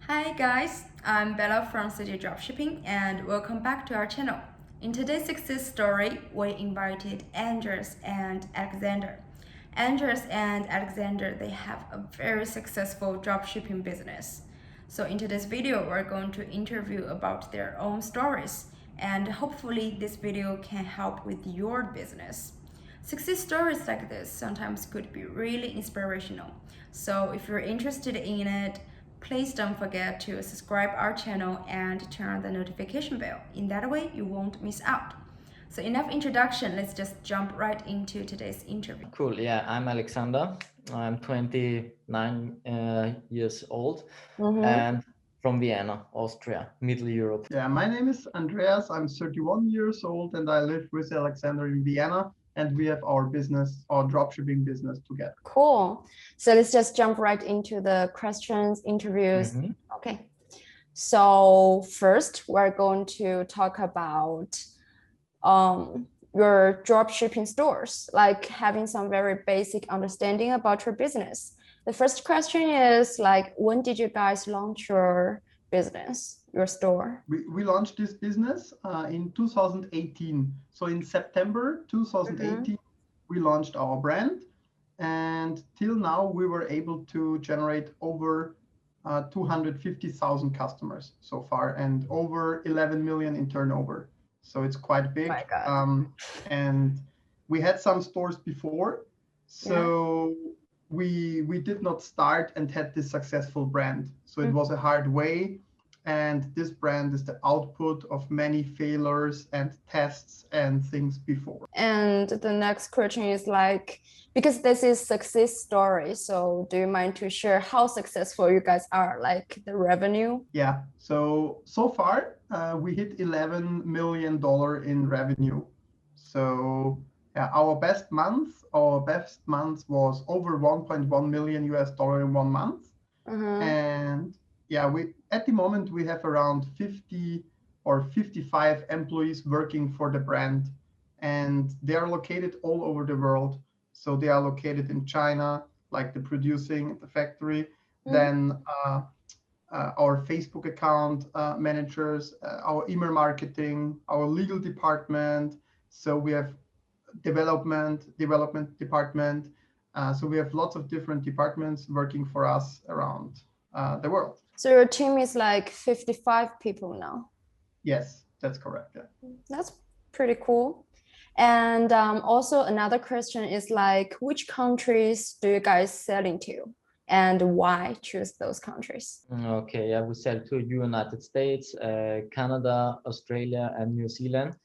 Hi guys, I'm Bella from CJdropshipping and welcome back to our channel. In today's success story, we invited Andreas and Alexander. Andreas and Alexander, they have a very successful dropshipping business. So in today's video, we're going to interview about their own stories and hopefully this video can help with your business. Success stories like this sometimes could be really inspirational. So if you're interested in it, please don't forget to subscribe our channel and turn on the notification bell. In that way, you won't miss out. So enough introduction, let's just jump right into today's interview. Cool. Yeah, I'm Alexander. I'm 29 years old and from Vienna, Austria, Middle Europe. Yeah, my name is Andreas. I'm 31 years old and I live with Alexander in Vienna. And we have our dropshipping business together. Cool. So let's just jump right into the questions, interviews. Okay. So first, we're going to talk about your dropshipping stores, like having some very basic understanding about your business. The first question is like, when did you guys launch your business, your store? We launched this business in 2018. So in September 2018, we launched our brand. And till now, we were able to generate over 250,000 customers so far and over 11 million in turnover. So it's quite big. My God. And we had some stores before. So we did not start and had this successful brand. So it was a hard way. And this brand is the output of many failures and tests and things before. And the next question is like, because this is success story, so do you mind to share how successful you guys are, like the revenue? Yeah, so far we hit $11 million in revenue. So yeah, our best month was over 1.1 million US dollar in 1 month. And yeah, at the moment we have around 50 or 55 employees working for the brand, and they are located all over the world. So they are located in China, like the producing, the factory. Then our Facebook account managers, our email marketing, our legal department. So we have development department. So we have lots of different departments working for us around the world. So your team is like 55 people now? Yes, that's correct. Yeah. That's pretty cool. And also another question is like, which countries do you guys sell into and why choose those countries? Okay, yeah, we sell to United States, Canada, Australia, and New Zealand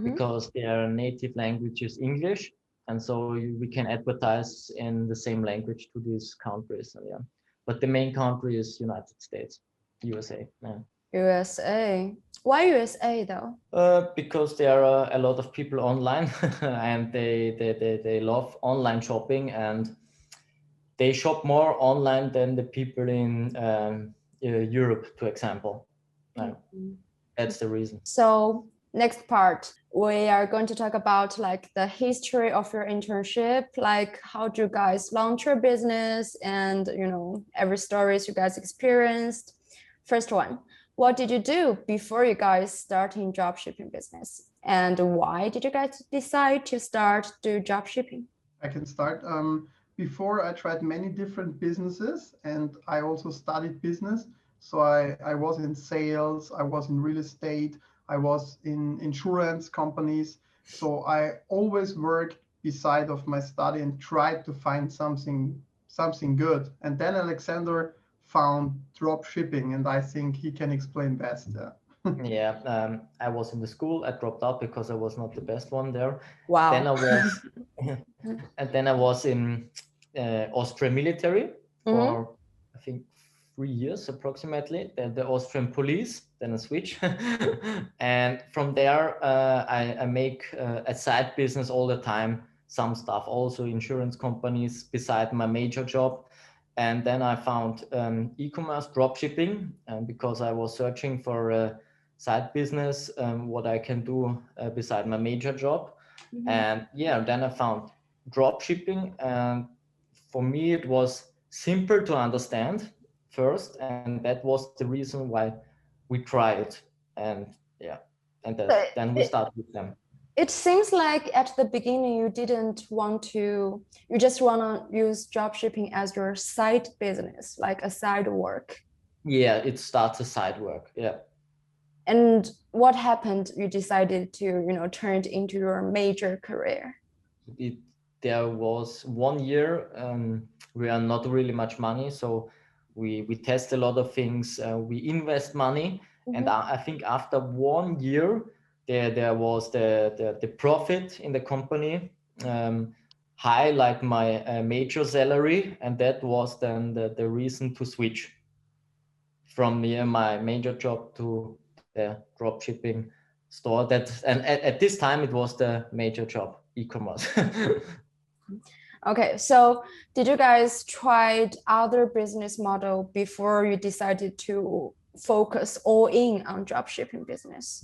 because their native language is English. And so we can advertise in the same language to these countries. Yeah. But the main country is United States, USA. Yeah. USA. Why USA though? Because there are a lot of people online and they love online shopping and they shop more online than the people in Europe, for example. That's the reason. So next part, we are going to talk about like the history of your internship, like how do you guys launch your business and, you know, every stories you guys experienced. First one, what did you do before you guys starting dropshipping business? And why did you guys decide to start do dropshipping? I can start. Before I tried many different businesses and I also studied business. So I was in sales, I was in real estate, I was in insurance companies. So I always worked beside of my study and tried to find something good. And then Alexander found dropshipping, and I think he can explain best. Yeah, I was in the school. I dropped out because I was not the best one there. Wow. Then I was in Austrian military for I think 3 years approximately. The Austrian police. Then I switch, and from there I make a side business all the time. Some stuff, also insurance companies beside my major job. And then I found e-commerce dropshipping, because I was searching for a side business, what I can do beside my major job. And yeah, then I found dropshipping, and for me it was simple to understand first, and that was the reason why we tried. And yeah, and then we started with them. It seems like at the beginning you didn't want to, you just want to use dropshipping as your side business, like a side work. Yeah, it starts a side work. Yeah. And what happened? You decided to, turn it into your major career. There was 1 year, we are not really much money, so we test a lot of things, we invest money, and I think after 1 year there was the profit in the company high, like my major salary, and that was then the reason to switch from my major job to the dropshipping store. And at this time it was the major job, e-commerce. Okay, so did you guys try other business model before you decided to focus all in on dropshipping business?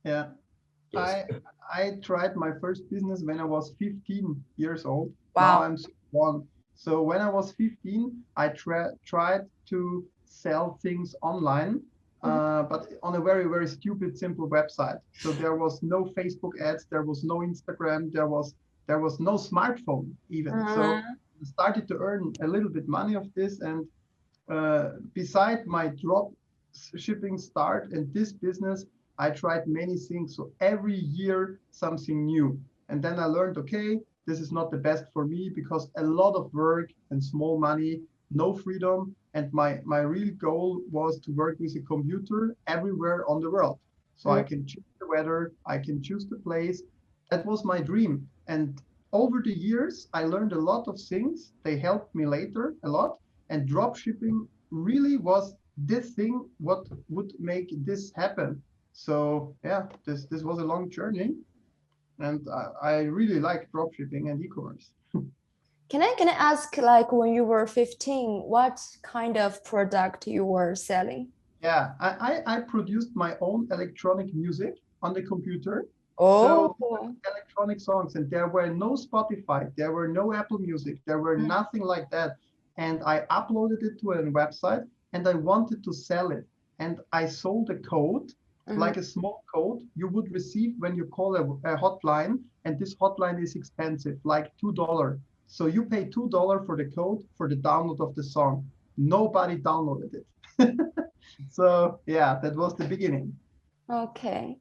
Yeah, Yes. I tried my first business when I was 15 years old. Wow. Now I'm 61. So when I was 15, I tried to sell things online, but on a very, very stupid, simple website. So there was no Facebook ads, there was no Instagram, there was no smartphone even. So I started to earn a little bit money of this. And beside my drop shipping start and this business, I tried many things. So every year something new. And then I learned, okay, this is not the best for me because a lot of work and small money, no freedom. And my real goal was to work with a computer everywhere on the world. So I can choose the weather, I can choose the place. That was my dream. And over the years, I learned a lot of things. They helped me later a lot. And drop shipping really was this thing, what would make this happen. So yeah, this was a long journey, and I really like dropshipping and e-commerce. Can I ask, like, when you were 15, what kind of product you were selling? Yeah, I produced my own electronic music on the computer. Oh. So electronic songs, and there were no Spotify, there were no Apple Music, there were nothing like that. And I uploaded it to a website, and I wanted to sell it. And I sold a code, like a small code you would receive when you call a hotline, and this hotline is expensive, like $2. So you pay $2 for the code for the download of the song. Nobody downloaded it. So yeah, that was the beginning. Okay.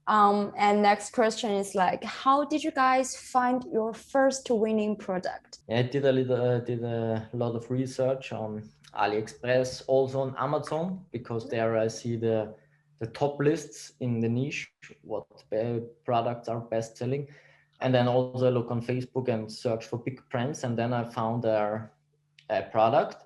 And next question is like, how did you guys find your first winning product? I did a lot of research on AliExpress, also on Amazon, because there I see the top lists in the niche, what products are best selling. And then also look on Facebook and search for big brands. And then I found a product,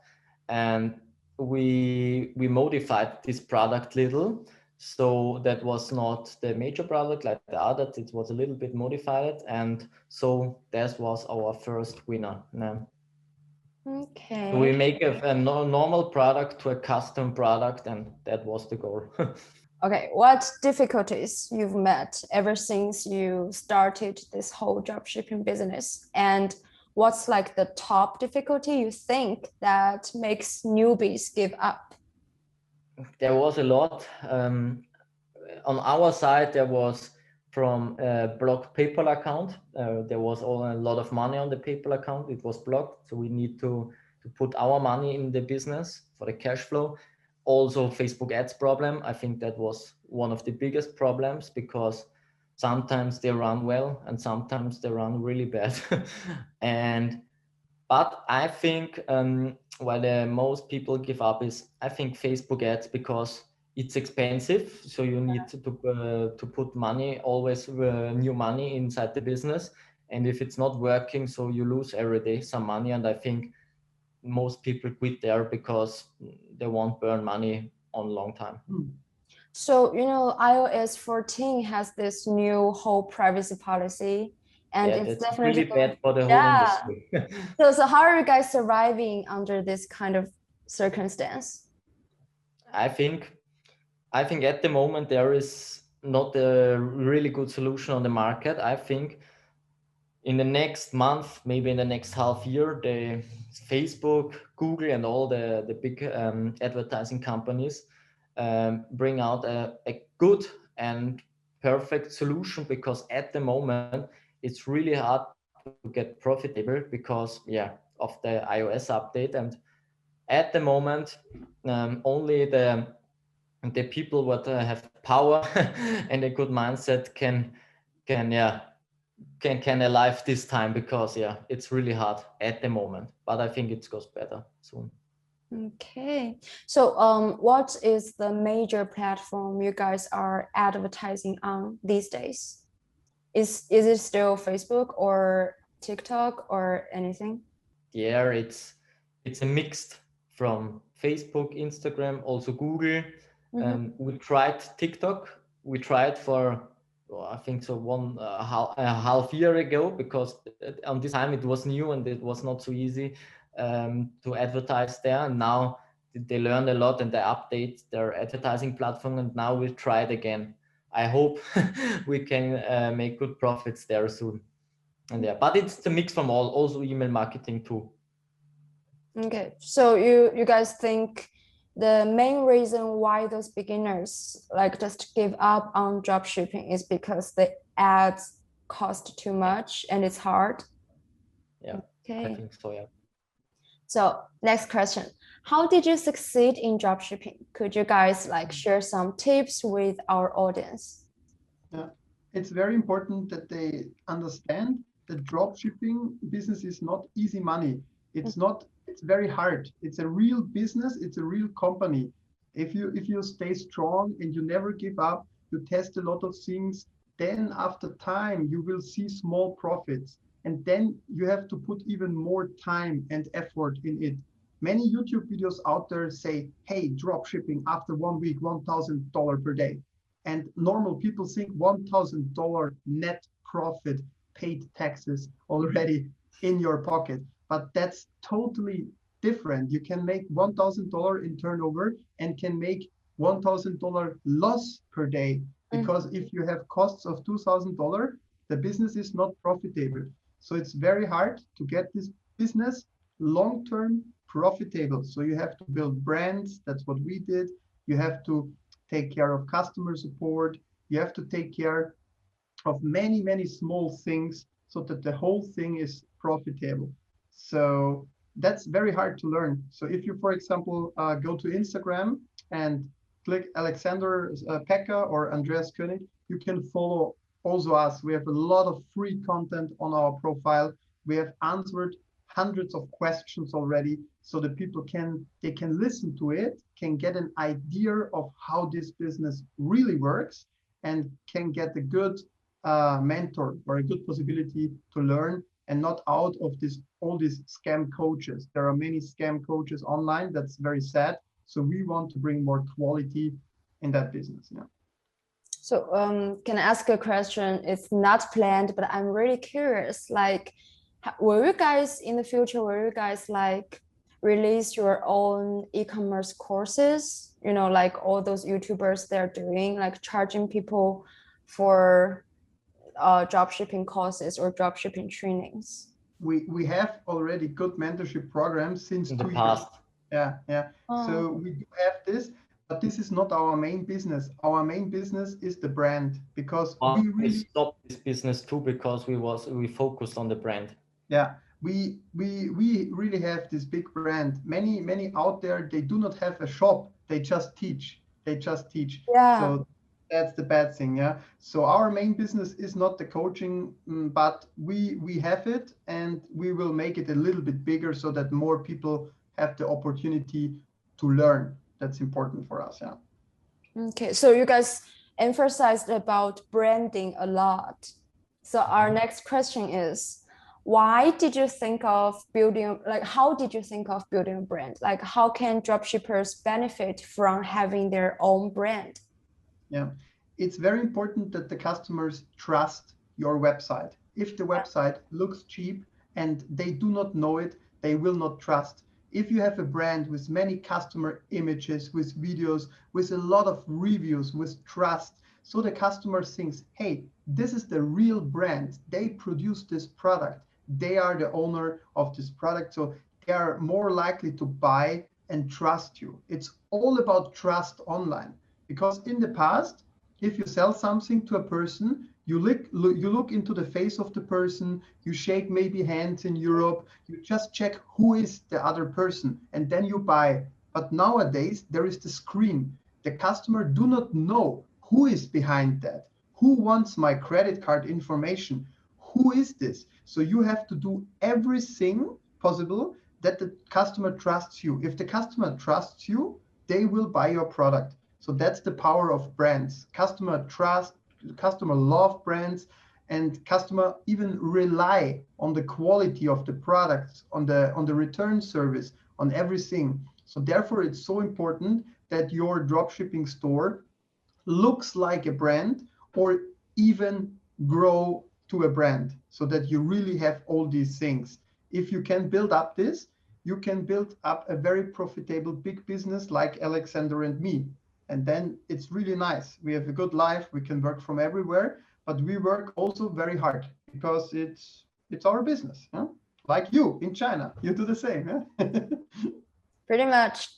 and we modified this product little. So that was not the major product like the others, it was a little bit modified. And so that was our first winner. Yeah. Okay. So we make a normal product to a custom product, and that was the goal. Okay, what difficulties you've met ever since you started this whole dropshipping business? And what's like the top difficulty you think that makes newbies give up? There was a lot. On our side, there was from blocked PayPal account. There was a lot of money on the PayPal account. It was blocked. So we need to put our money in the business for the cash flow. Also Facebook ads problem. I think that was one of the biggest problems, because sometimes they run well and sometimes they run really bad. But I think why the most people give up is, I think, Facebook ads, because it's expensive. So you need to put money, always new money inside the business. And if it's not working, so you lose every day some money. And I think most people quit there because they won't burn money on a long time. So, iOS 14 has this new whole privacy policy. And yeah, it's definitely really bad for the whole industry. So how are you guys surviving under this kind of circumstance? I think at the moment there is not a really good solution on the market. I think in the next month, maybe in the next half year, the Facebook, Google, and all the big advertising companies bring out a good and perfect solution, because at the moment it's really hard to get profitable because of the iOS update. And at the moment only the people that have power and a good mindset can alive this time, because it's really hard at the moment, but I think it goes better soon. Okay, so what is the major platform you guys are advertising on these days? Is it still Facebook or TikTok or anything? Yeah, it's a mixed from Facebook, Instagram, also Google. We tried TikTok. We tried for I think so a half year ago, because on this time it was new and it was not so easy to advertise there. And now they learned a lot and they update their advertising platform, and now we try it again. I hope we can make good profits there soon. And but it's the mix from all, also email marketing too. Okay, so you guys think the main reason why those beginners like just give up on dropshipping is because the ads cost too much and it's hard? Yeah, okay. I think so, yeah. So next question, how did you succeed in dropshipping? Could you guys like share some tips with our audience? Yeah, it's very important that they understand that dropshipping business is not easy money. It's not, it's very hard. It's a real business. It's a real company. If you stay strong and you never give up, you test a lot of things, then after time, you will see small profits. And then you have to put even more time and effort in it. Many YouTube videos out there say, hey, dropshipping after 1 week, $1,000 per day. And normal people think $1,000 net profit, paid taxes already in your pocket. But that's totally different. You can make $1,000 in turnover and can make $1,000 loss per day. Because if you have costs of $2,000, the business is not profitable. So it's very hard to get this business long-term profitable. So you have to build brands. That's what we did. You have to take care of customer support. You have to take care of many, many small things so that the whole thing is profitable. So that's very hard to learn. So if you, for example, go to Instagram and click Alexander Pekka or Andreas König, you can follow also us. We have a lot of free content on our profile. We have answered hundreds of questions already, so that people can listen to it, can get an idea of how this business really works, and can get a good mentor or a good possibility to learn, and not out of all these scam coaches. There are many scam coaches online. That's very sad. So we want to bring more quality in that business. Yeah. So can I ask a question? It's not planned, but I'm really curious. Like, will you guys in the future, like release your own e-commerce courses? You know, like all those YouTubers they're doing, like charging people for dropshipping courses or dropshipping trainings? We have already good mentorship programs since in the 2 past. years. Yeah. So we do have this. But this is not our main business. Our main business is the brand, because we stopped this business too, because we focused on the brand. Yeah, we really have this big brand. Many out there, they do not have a shop. They just teach. Yeah. So that's the bad thing. Yeah. So our main business is not the coaching, but we have it, and we will make it a little bit bigger so that more people have the opportunity to learn. That's important for us. Yeah. Okay, so you guys emphasized about branding a lot. So our next question is, why did you think of building, like, how did you think of building a brand? Like, how can dropshippers benefit from having their own brand? Yeah, it's very important that the customers trust your website. If the website looks cheap and they do not know it, they will not trust. If you have a brand with many customer images, with videos, with a lot of reviews, with trust, So the customer thinks, hey, this is the real brand. They produce this product. They are the owner of this product. So they are more likely to buy and trust you. It's all about trust online. Because in the past, if you sell something to a person, you look into the face of the person, you shake maybe hands in Europe, you just check who is the other person, and then you buy. But nowadays, there is the screen. The customer do not know who is behind that. Who wants my credit card information? Who is this? So you have to do everything possible that the customer trusts you. If the customer trusts you, they will buy your product. So that's the power of brands. Customer trust, customer love brands, and customer even rely on the quality of the products, on the return service, on everything. So therefore, it's so important that your dropshipping store looks like a brand or even grow to a brand, so that you really have all these things. If you can build up this, you can build up a very profitable big business like Alexander and me. And then it's really nice. We have a good life. We can work from everywhere, but we work also very hard because it's our business. Huh? Like you in China, you do the same. Huh? Pretty much.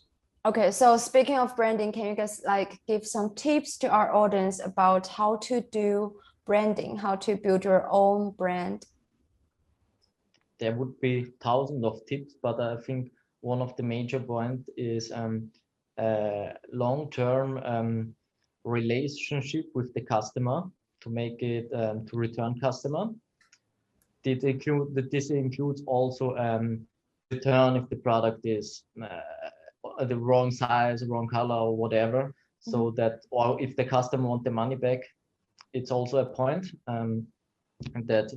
Okay, so speaking of branding, can you guys like give some tips to our audience about how to do branding, how to build your own brand? There would be thousands of tips, but I think one of the major points is long-term relationship with the customer to make it to return customer. This includes also return if the product is the wrong size, wrong color, or whatever. So that, or if the customer wants the money back, it's also a point that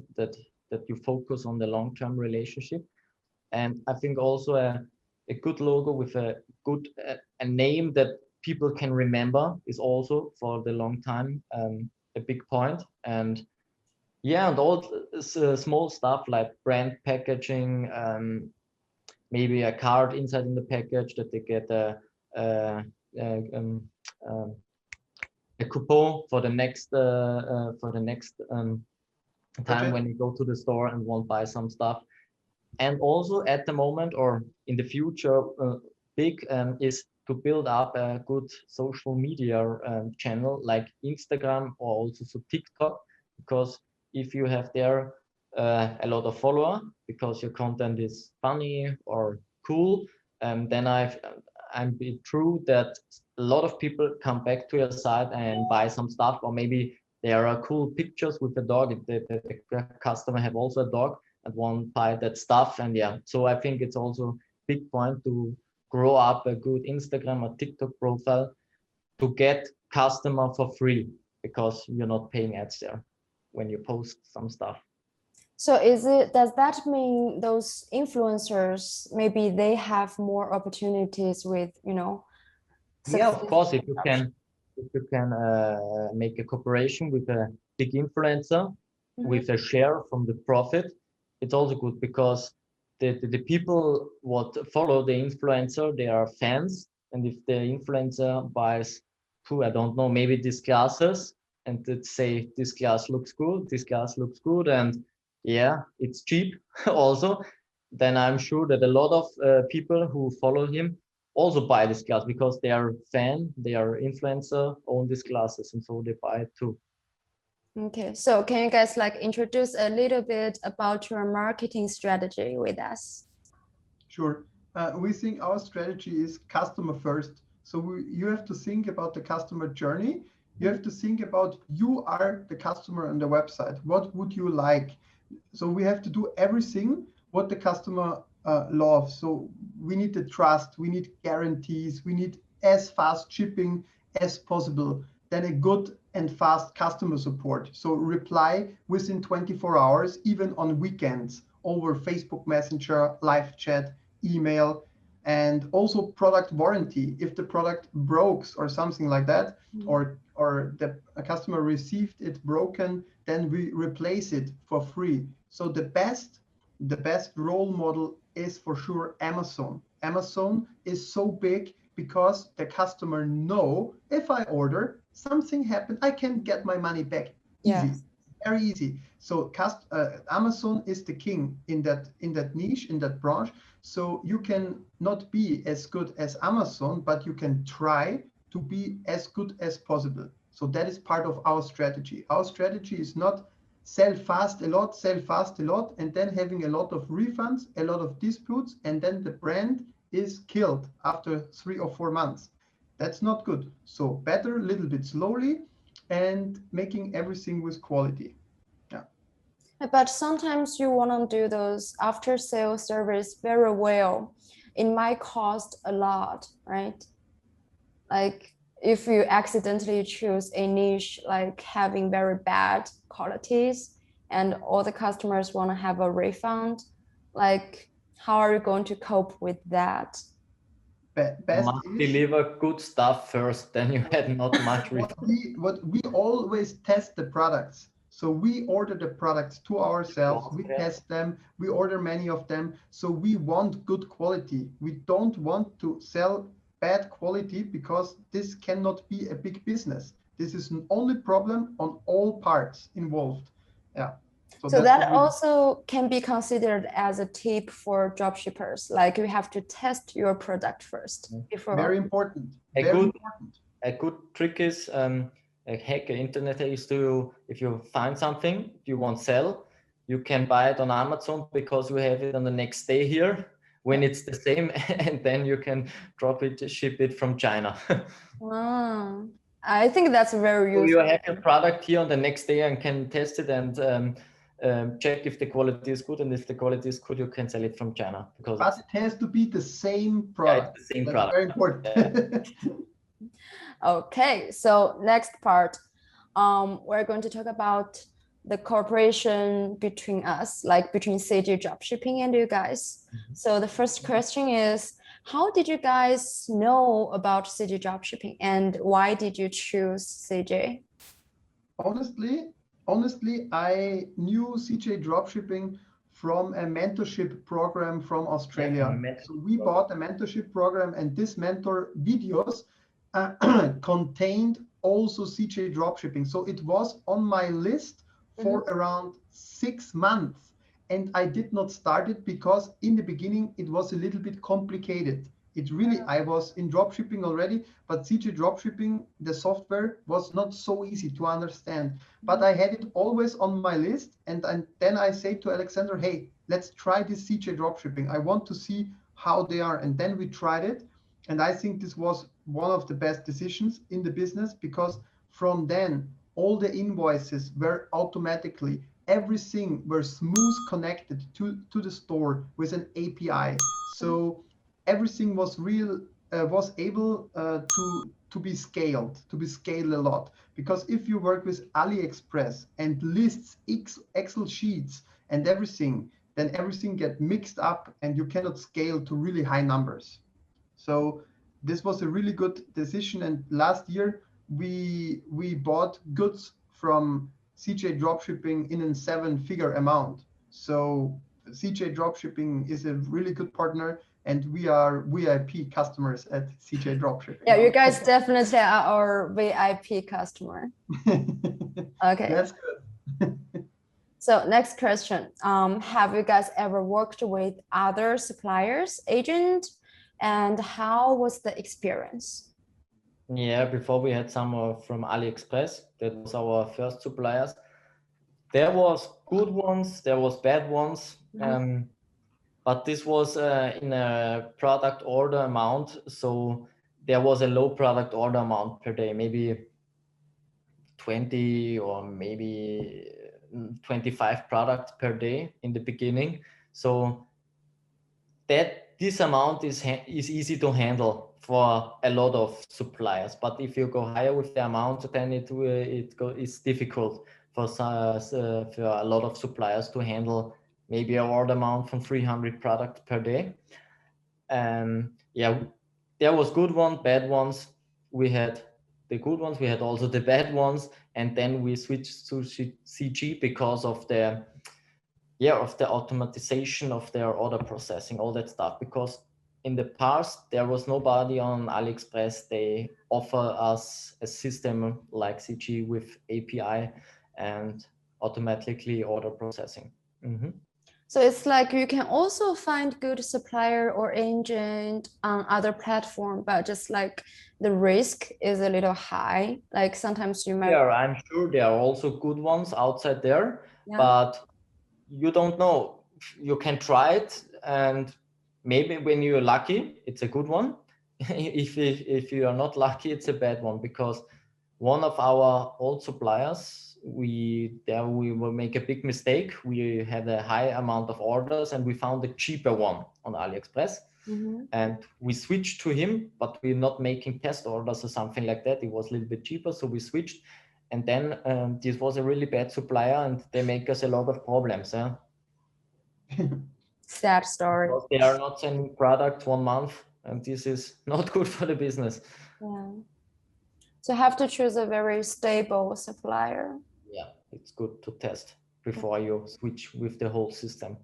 you focus on the long-term relationship. And I think also a good logo with a good a name that people can remember is also for the long time a big point. And yeah, and all small stuff like brand packaging, maybe a card inside in the package that they get a coupon for the next time when you go to the store and want to buy some stuff. And also at the moment or in the future, big is to build up a good social media channel like Instagram or also so TikTok, because if you have there a lot of followers because your content is funny or cool, then I'm true that a lot of people come back to your site and buy some stuff, or maybe there are cool pictures with a dog. The customer have also a dog and want to buy that stuff. And yeah, so I think it's also a big point to grow up a good Instagram or TikTok profile to get customer for free, because you're not paying ads there when you post some stuff. So does that mean those influencers, maybe they have more opportunities with, Yeah, of course, if you can make a cooperation with a big influencer with a share from the profit, it's also good, because the people what follow the influencer, they are fans. And if the influencer buys I don't know, maybe these glasses, and they say this glass looks good, this glass looks good, and yeah, it's cheap also, then I'm sure that a lot of people who follow him also buy this glass because they are fan, they are influencer, own these glasses, and so they buy it too. Okay, so can you guys like introduce a little bit about your marketing strategy with us? Sure. We think our strategy is customer first. So you have to think about the customer journey. You have to think about you are the customer on the website. What would you like? So we have to do everything what the customer loves. So we need the trust, we need guarantees, we need as fast shipping as possible, then a good and fast customer support. So reply within 24 hours, even on weekends, over Facebook Messenger, live chat, email, and also product warranty. If the product breaks or something like that, or a customer received it broken, then we replace it for free. So the best role model is for sure Amazon. Amazon is so big because the customer know if I order something happened, I can get my money back easy, Yes. very easy. So Amazon is the king in that niche, in that branch. So you can not be as good as Amazon, but you can try to be as good as possible. So that is part of our strategy. Our strategy is not sell fast a lot, and then having a lot of refunds, a lot of disputes, and then the brand is killed after 3 or 4 months. That's not good. So better a little bit slowly and making everything with quality. Yeah. But sometimes you want to do those after sales service very well. It might cost a lot, right? Like if you accidentally choose a niche, like having very bad qualities and all the customers want to have a refund, like how are you going to cope with that? Best Must is deliver good stuff first, then you had not much what we always test the products. So we order the products to ourselves, we test them, we order many of them. So we want good quality. We don't want to sell bad quality because this cannot be a big business. This is an only problem on all parts involved. Yeah. So that also can be considered as a tip for dropshippers. Like you have to test your product first before. Very important. A good trick is a hack internet is to, if you find something you want to sell, you can buy it on Amazon because you have it on the next day here when it's the same, and then you can ship it from China. Wow. I think that's very useful. So you have your product here on the next day and can test it and check if the quality is good, and if the quality is good, you can sell it from China. Because but it has to be the same product. Yeah, it's the same That's product. very important. Okay, so next part, we're going to talk about the cooperation between us, like between CJ Dropshipping and you guys. So the first question is, how did you guys know about CJ Dropshipping and why did you choose CJ? Honestly, I knew CJ Dropshipping from a mentorship program from Australia. So we bought a mentorship program, and this mentor videos contained also CJ Dropshipping. So it was on my list for around 6 months. And I did not start it because in the beginning it was a little bit complicated. I was in dropshipping already, but CJ Dropshipping, the software was not so easy to understand. But I had it always on my list. And then I say to Alexander, hey, let's try this CJ Dropshipping. I want to see how they are. And then we tried it. And I think this was one of the best decisions in the business, because from then all the invoices were automatically, everything were smooth connected to the store with an API. So everything was able to be scaled a lot. Because if you work with AliExpress and lists Excel sheets and everything, then everything get mixed up and you cannot scale to really high numbers. So this was a really good decision. And last year we bought goods from CJ Dropshipping in a 7-figure amount. So CJ Dropshipping is a really good partner, and we are VIP customers at CJ Dropshipping. Yeah, you guys definitely are our VIP customer. Okay. That's good. So next question, have you guys ever worked with other suppliers, agent, and how was the experience? Yeah, before we had some from AliExpress. That was our first suppliers. There was good ones, there was bad ones. But this was in a product order amount. So there was a low product order amount per day, maybe 20 or maybe 25 products per day in the beginning. So this amount is easy to handle for a lot of suppliers. But if you go higher with the amount, then it's difficult for a lot of suppliers to handle maybe an order amount from 300 products per day. Yeah, there was good ones, bad ones. We had the good ones, we had also the bad ones, and then we switched to CJ because of the automatization of their order processing, all that stuff. Because in the past, there was nobody on AliExpress. They offer us a system like CG with API and automatically order processing. So it's like you can also find good supplier or agent on other platform, but just like the risk is a little high. Like sometimes you might. Yeah, I'm sure there are also good ones outside there, but you don't know. You can try it, and maybe when you're lucky, it's a good one. If you are not lucky, it's a bad one, because one of our old suppliers, we will make a big mistake. We had a high amount of orders and we found a cheaper one on AliExpress. And we switched to him, but we're not making test orders or something like that. It was a little bit cheaper, so we switched. And then this was a really bad supplier, and they make us a lot of problems. Sad story. Because they are not sending products 1 month, and this is not good for the business. Yeah. So you have to choose a very stable supplier. Yeah, it's good to test before you switch with the whole system.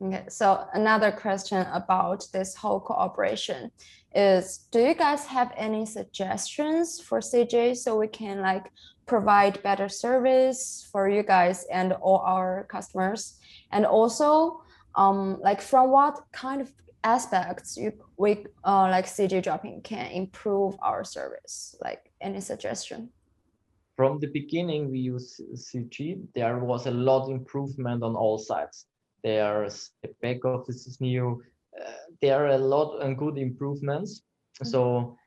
Okay, so another question about this whole cooperation is, do you guys have any suggestions for CJ so we can like provide better service for you guys and all our customers? And also, like from what kind of aspects we like CJdropshipping can improve our service? Like any suggestion? From the beginning, we use CG. There was a lot improvement on all sides. There's the back office is new. There are a lot and good improvements. So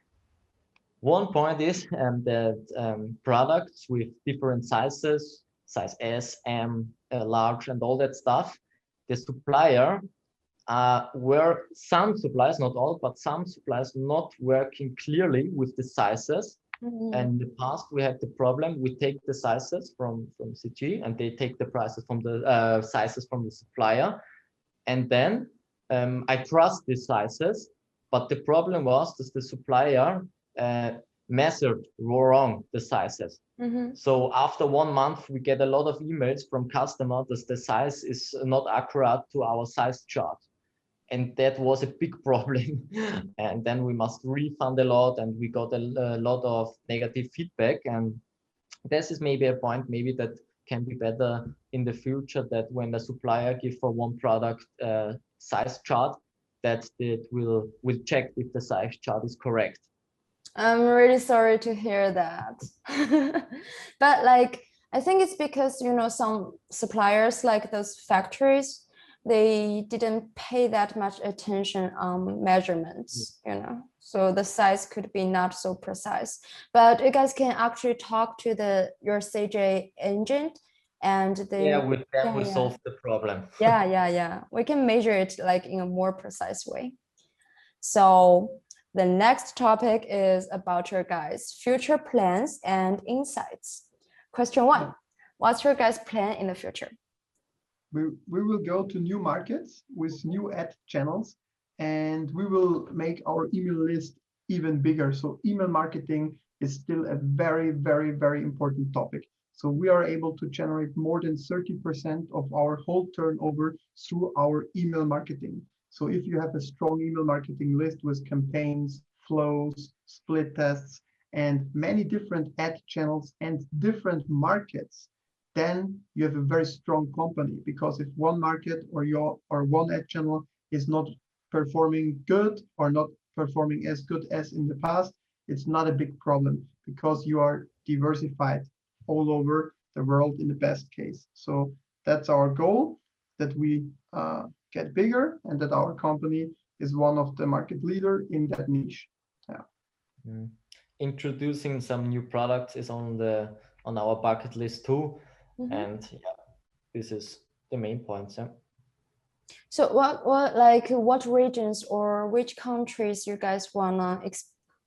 one point is that products with different sizes, size S, M, large, and all that stuff, the supplier were some suppliers, not all, but some suppliers not working clearly with the sizes. And in the past, we had the problem. We take the sizes from CG, and they take the prices from the sizes from the supplier. And then I trust these sizes, but the problem was that the supplier measured wrong the sizes. So after 1 month, we get a lot of emails from customers that the size is not accurate to our size chart. And that was a big problem. And then we must refund a lot, and we got a lot of negative feedback. And this is maybe a point maybe that can be better in the future, that when the supplier give for one product size chart, that it will check if the size chart is correct. I'm really sorry to hear that. But like, I think it's because, you know, some suppliers like those factories, they didn't pay that much attention on measurements, you know, so the size could be not so precise. But you guys can actually talk to your CJ agent, and they with them we solve the problem. Yeah, we can measure it like in a more precise way. So the next topic is about your guys' future plans and insights. Question 1, what's your guys' plan in the future? We will go to new markets with new ad channels, and we will make our email list even bigger. So email marketing is still a very, very, very important topic. So we are able to generate more than 30% of our whole turnover through our email marketing. So if you have a strong email marketing list with campaigns, flows, split tests, and many different ad channels and different markets, then you have a very strong company. Because if one market or one ad channel is not performing good or not performing as good as in the past, it's not a big problem, because you are diversified all over the world in the best case. So that's our goal, that we get bigger and that our company is one of the market leader in that niche. Introducing some new products is on our bucket list too. And this is the main point. So what regions or which countries you guys wanna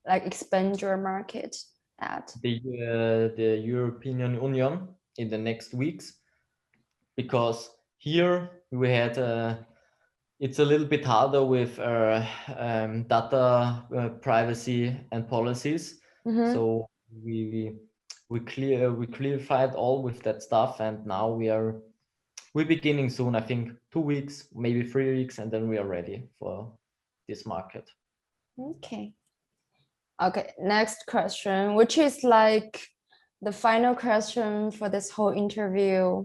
expand your market at? The European Union in the next weeks, because here we had it's a little bit harder with data privacy and policies. So we clarified all with that stuff, and now we're beginning soon. I think 2 weeks, maybe 3 weeks, and then we are ready for this market. Okay. Okay, next question, which is like the final question for this whole interview,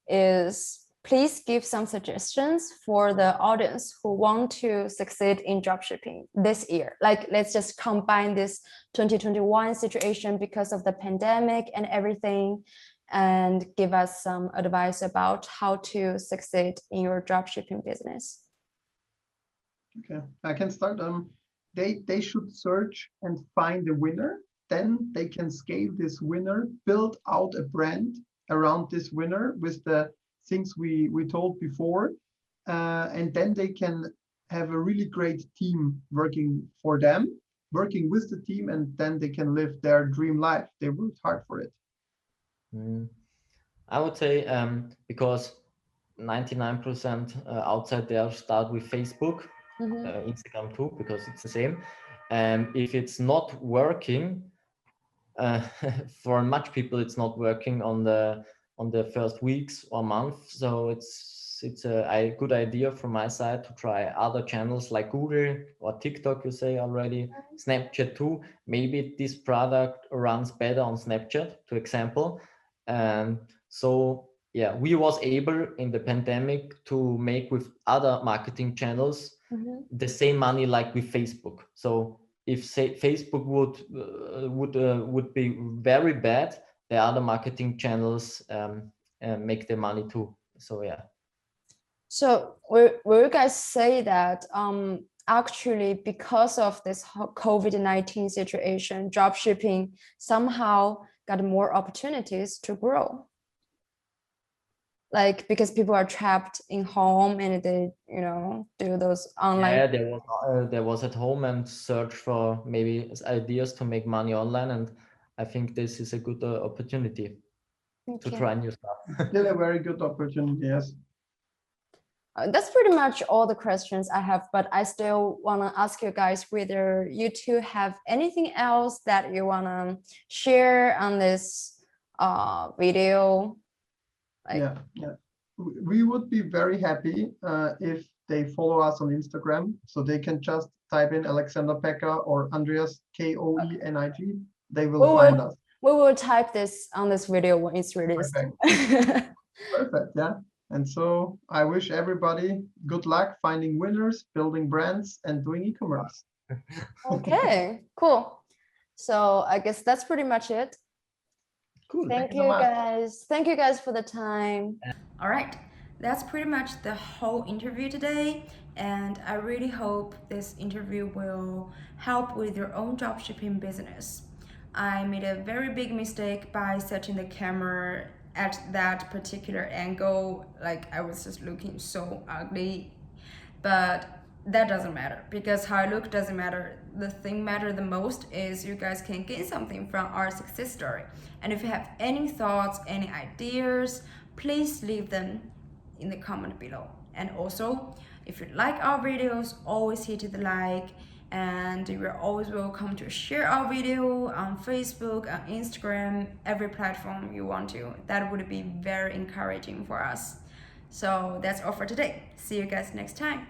is please give some suggestions for the audience who want to succeed in dropshipping this year. Like, let's just combine this 2021 situation because of the pandemic and everything, and give us some advice about how to succeed in your dropshipping business. Okay, I can start. They should search and find a winner. Then they can scale this winner, build out a brand around this winner with the things we told before, and then they can have a really great team working for them, working with the team, and then they can live their dream life. They worked hard for it. I would say because 99% outside there start with Facebook, Instagram too, because it's the same. If it's not working, for much people it's not working on the first weeks or month. So it's a good idea from my side to try other channels like Google or TikTok, you say already, Snapchat too. Maybe this product runs better on Snapchat, to example. So yeah, we was able in the pandemic to make with other marketing channels the same money like with Facebook. So if say Facebook would be very bad, the other marketing channels make the money too. So yeah. So will you guys say that actually because of this COVID-19 situation, dropshipping somehow got more opportunities to grow? Like, because people are trapped in home and they, do those online. Yeah, there was at home and search for maybe ideas to make money online, and I think this is a good opportunity to try new stuff. Still a very good opportunity, yes. That's pretty much all the questions I have, but I still want to ask you guys whether you two have anything else that you want to share on this video. Yeah. We would be very happy if they follow us on Instagram, so they can just type in Alexander Pekka or Andreas Koenig. They will find us. We will type this on this video when it's released. Perfect, yeah. And so I wish everybody good luck finding winners, building brands, and doing e-commerce. Okay, cool. So I guess that's pretty much it. Cool. Thank you guys. Thank you guys for the time. All right, that's pretty much the whole interview today. And I really hope this interview will help with your own dropshipping business. I made a very big mistake by setting the camera at that particular angle. Like, I was just looking so ugly, but that doesn't matter, because how I look doesn't matter. The thing matter the most is you guys can gain something from our success story. And if you have any thoughts, any ideas, please leave them in the comment below. And also, if you like our videos, always hit the like, and you're always welcome to share our video on Facebook, on Instagram, every platform you want to. That would be very encouraging for us. So that's all for today. See you guys next time.